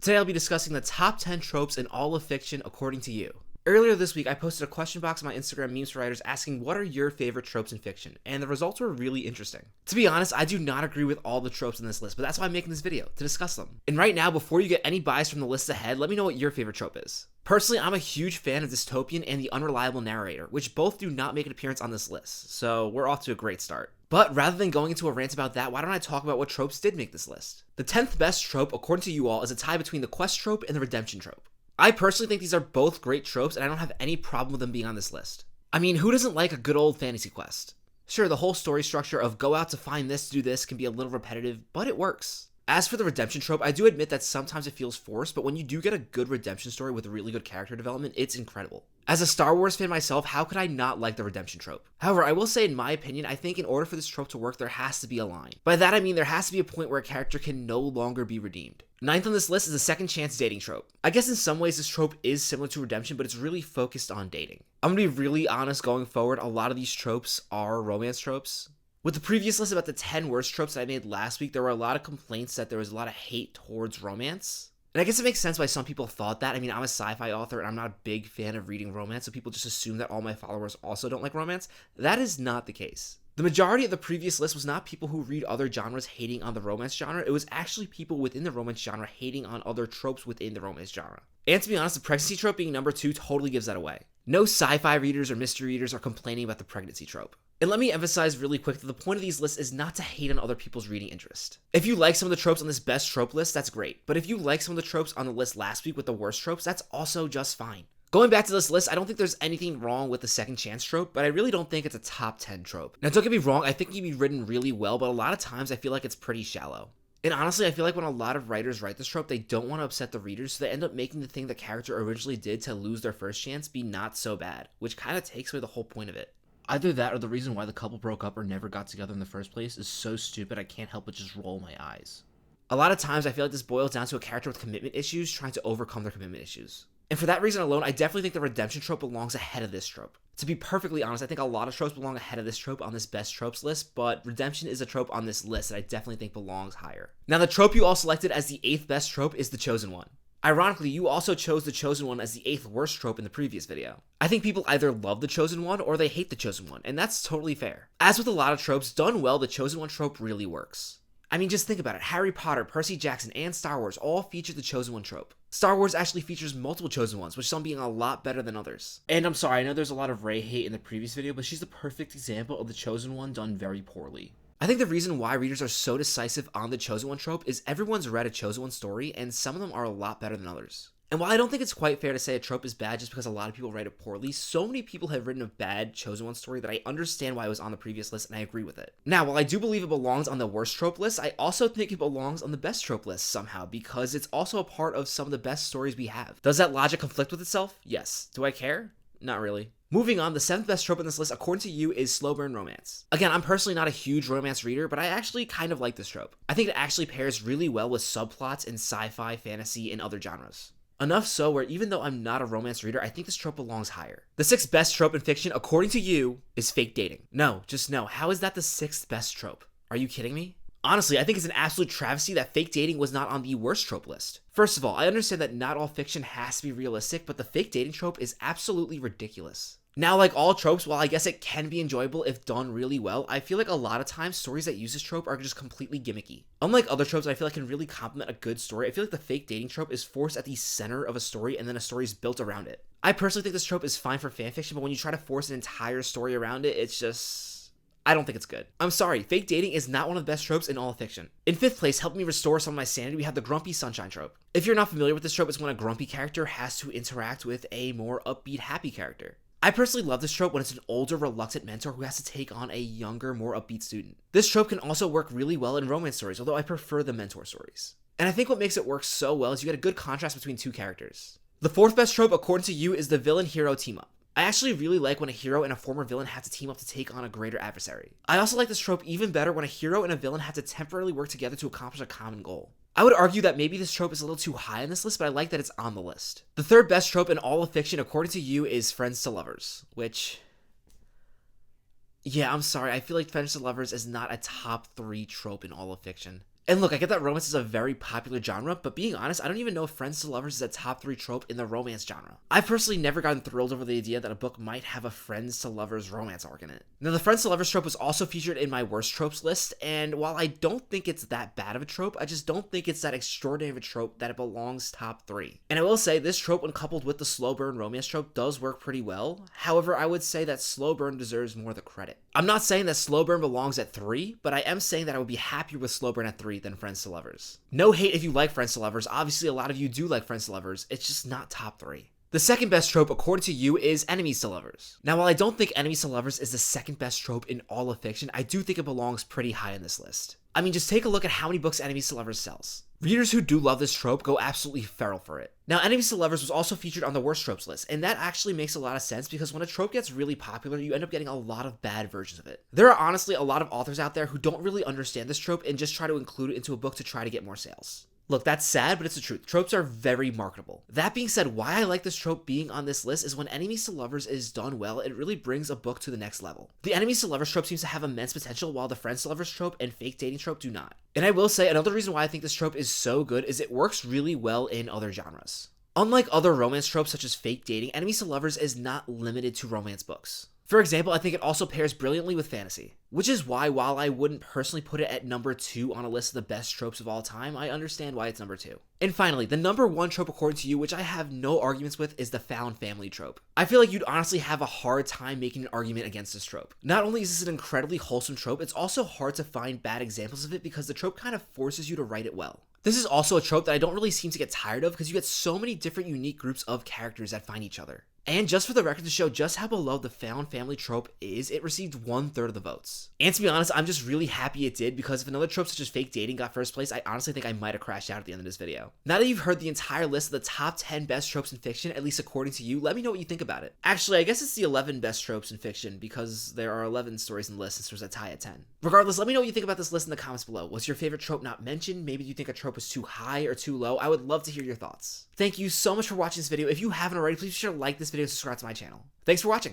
Today I'll be discussing the top 10 tropes in all of fiction according to you. Earlier this week, I posted a question box on my Instagram memes for writers asking what are your favorite tropes in fiction, and the results were really interesting. To be honest, I do not agree with all the tropes in this list, but that's why I'm making this video, to discuss them. And right now, before you get any bias from the list ahead, let me know what your favorite trope is. Personally, I'm a huge fan of dystopian and the unreliable narrator, which both do not make an appearance on this list, so we're off to a great start. But rather than going into a rant about that, why don't I talk about what tropes did make this list? The 10th best trope, according to you all, is a tie between the quest trope and the redemption trope. I personally think these are both great tropes, and I don't have any problem with them being on this list. I mean, who doesn't like a good old fantasy quest? Sure, the whole story structure of go out to find this, do this can be a little repetitive, but it works. As for the redemption trope, I do admit that sometimes it feels forced, but when you do get a good redemption story with really good character development, it's incredible. As a Star Wars fan myself, how could I not like the redemption trope? However, I will say in my opinion, I think in order for this trope to work, there has to be a line. By that I mean there has to be a point where a character can no longer be redeemed. Ninth on this list is the second chance dating trope. I guess in some ways this trope is similar to redemption, but it's really focused on dating. I'm gonna be really honest going forward, a lot of these tropes are romance tropes. With the previous list about the 10 worst tropes that I made last week, there were a lot of complaints that there was a lot of hate towards romance. And I guess it makes sense why some people thought that. I mean, I'm a sci-fi author and I'm not a big fan of reading romance, so people just assume that all my followers also don't like romance. That is not the case. The majority of the previous list was not people who read other genres hating on the romance genre, it was actually people within the romance genre hating on other tropes within the romance genre. And to be honest, the pregnancy trope being number 2 totally gives that away. No sci-fi readers or mystery readers are complaining about the pregnancy trope. And let me emphasize really quick that the point of these lists is not to hate on other people's reading interest. If you like some of the tropes on this best trope list, that's great. But if you like some of the tropes on the list last week with the worst tropes, that's also just fine. Going back to this list, I don't think there's anything wrong with the second chance trope, but I really don't think it's a top 10 trope. Now don't get me wrong, I think it can be written really well, but a lot of times I feel like it's pretty shallow. And honestly, I feel like when a lot of writers write this trope, they don't want to upset the readers, so they end up making the thing the character originally did to lose their first chance be not so bad, which kind of takes away the whole point of it. Either that or the reason why the couple broke up or never got together in the first place is so stupid I can't help but just roll my eyes. A lot of times I feel like this boils down to a character with commitment issues trying to overcome their commitment issues. And for that reason alone, I definitely think the redemption trope belongs ahead of this trope. To be perfectly honest, I think a lot of tropes belong ahead of this trope on this best tropes list, but redemption is a trope on this list that I definitely think belongs higher. Now the trope you all selected as the 8th best trope is the chosen one. Ironically, you also chose the chosen one as the 8th worst trope in the previous video. I think people either love the chosen one or they hate the chosen one, and that's totally fair. As with a lot of tropes, done well, the chosen one trope really works. I mean, just think about it. Harry Potter, Percy Jackson, and Star Wars all feature the chosen one trope. Star Wars actually features multiple chosen ones, with some being a lot better than others. And I'm sorry, I know there's a lot of Rey hate in the previous video, but she's the perfect example of the chosen one done very poorly. I think the reason why readers are so decisive on the chosen one trope is everyone's read a chosen one story, and some of them are a lot better than others. And while I don't think it's quite fair to say a trope is bad just because a lot of people write it poorly, so many people have written a bad chosen one story that I understand why it was on the previous list and I agree with it. Now, while I do believe it belongs on the worst trope list, I also think it belongs on the best trope list somehow because it's also a part of some of the best stories we have. Does that logic conflict with itself? Yes. Do I care? Not really. Moving on, the 7th best trope on this list, according to you, is Slowburn Romance. Again, I'm personally not a huge romance reader, but I actually kind of like this trope. I think it actually pairs really well with subplots in sci-fi, fantasy, and other genres. Enough so where even though I'm not a romance reader, I think this trope belongs higher. The 6th best trope in fiction, according to you, is fake dating. No, just no. How is that the 6th best trope? Are you kidding me? Honestly, I think it's an absolute travesty that fake dating was not on the worst trope list. First of all, I understand that not all fiction has to be realistic, but the fake dating trope is absolutely ridiculous. Now, like all tropes, while I guess it can be enjoyable if done really well, I feel like a lot of times stories that use this trope are just completely gimmicky. Unlike other tropes I feel like can really complement a good story, I feel like the fake dating trope is forced at the center of a story and then a story is built around it. I personally think this trope is fine for fanfiction, but when you try to force an entire story around it, it's just... I don't think it's good. I'm sorry, fake dating is not one of the best tropes in all of fiction. In 5th place, helping me restore some of my sanity, we have the grumpy sunshine trope. If you're not familiar with this trope, it's when a grumpy character has to interact with a more upbeat, happy character. I personally love this trope when it's an older, reluctant mentor who has to take on a younger, more upbeat student. This trope can also work really well in romance stories, although I prefer the mentor stories. And I think what makes it work so well is you get a good contrast between two characters. The 4th best trope, according to you, is the villain-hero team-up. I actually really like when a hero and a former villain have to team up to take on a greater adversary. I also like this trope even better when a hero and a villain have to temporarily work together to accomplish a common goal. I would argue that maybe this trope is a little too high on this list, but I like that it's on the list. The 3rd best trope in all of fiction, according to you, is friends to lovers, which... yeah, I'm sorry, I feel like friends to lovers is not a top 3 trope in all of fiction. And look, I get that romance is a very popular genre, but being honest, I don't even know if friends to lovers is a top 3 trope in the romance genre. I've personally never gotten thrilled over the idea that a book might have a friends to lovers romance arc in it. Now, the friends to lovers trope was also featured in my worst tropes list, and while I don't think it's that bad of a trope, I just don't think it's that extraordinary of a trope that it belongs top 3. And I will say, this trope when coupled with the Slowburn Romance trope does work pretty well. However, I would say that Slowburn deserves more of the credit. I'm not saying that Slowburn belongs at 3, but I am saying that I would be happier with Slowburn at 3 than friends to lovers. No hate if you like friends to lovers, obviously a lot of you do like friends to lovers, it's just not top 3. The second best trope, according to you, is enemies to lovers. Now, while I don't think enemies to lovers is the second best trope in all of fiction, I do think it belongs pretty high in this list. I mean, just take a look at how many books enemies to lovers sells. Readers who do love this trope go absolutely feral for it. Now, enemies to lovers was also featured on the worst tropes list, and that actually makes a lot of sense because when a trope gets really popular, you end up getting a lot of bad versions of it. There are honestly a lot of authors out there who don't really understand this trope and just try to include it into a book to try to get more sales. Look, that's sad, but it's the truth. Tropes are very marketable. That being said, why I like this trope being on this list is when enemies to lovers is done well, it really brings a book to the next level. The enemies to lovers trope seems to have immense potential, while the friends to lovers trope and fake dating trope do not. And I will say, another reason why I think this trope is so good is it works really well in other genres. Unlike other romance tropes such as fake dating, enemies to lovers is not limited to romance books. For example, I think it also pairs brilliantly with fantasy, which is why, while I wouldn't personally put it at number 2 on a list of the best tropes of all time, I understand why it's number 2. And finally, the number 1 trope according to you, which I have no arguments with, is the found family trope. I feel like you'd honestly have a hard time making an argument against this trope. Not only is this an incredibly wholesome trope, it's also hard to find bad examples of it because the trope kind of forces you to write it well. This is also a trope that I don't really seem to get tired of because you get so many different unique groups of characters that find each other. And just for the record to show just how beloved the found family trope is, it received 1/3 of the votes. And to be honest, I'm just really happy it did because if another trope such as fake dating got first place, I honestly think I might have crashed out at the end of this video. Now that you've heard the entire list of the top 10 best tropes in fiction, at least according to you, let me know what you think about it. Actually, I guess it's the 11 best tropes in fiction because there are 11 stories in the list and there's a tie at 10. Regardless, let me know what you think about this list in the comments below. Was your favorite trope not mentioned? Maybe you think a trope was too high or too low? I would love to hear your thoughts. Thank you so much for watching this video. If you haven't already, please be sure to like this video and subscribe to my channel. Thanks for watching.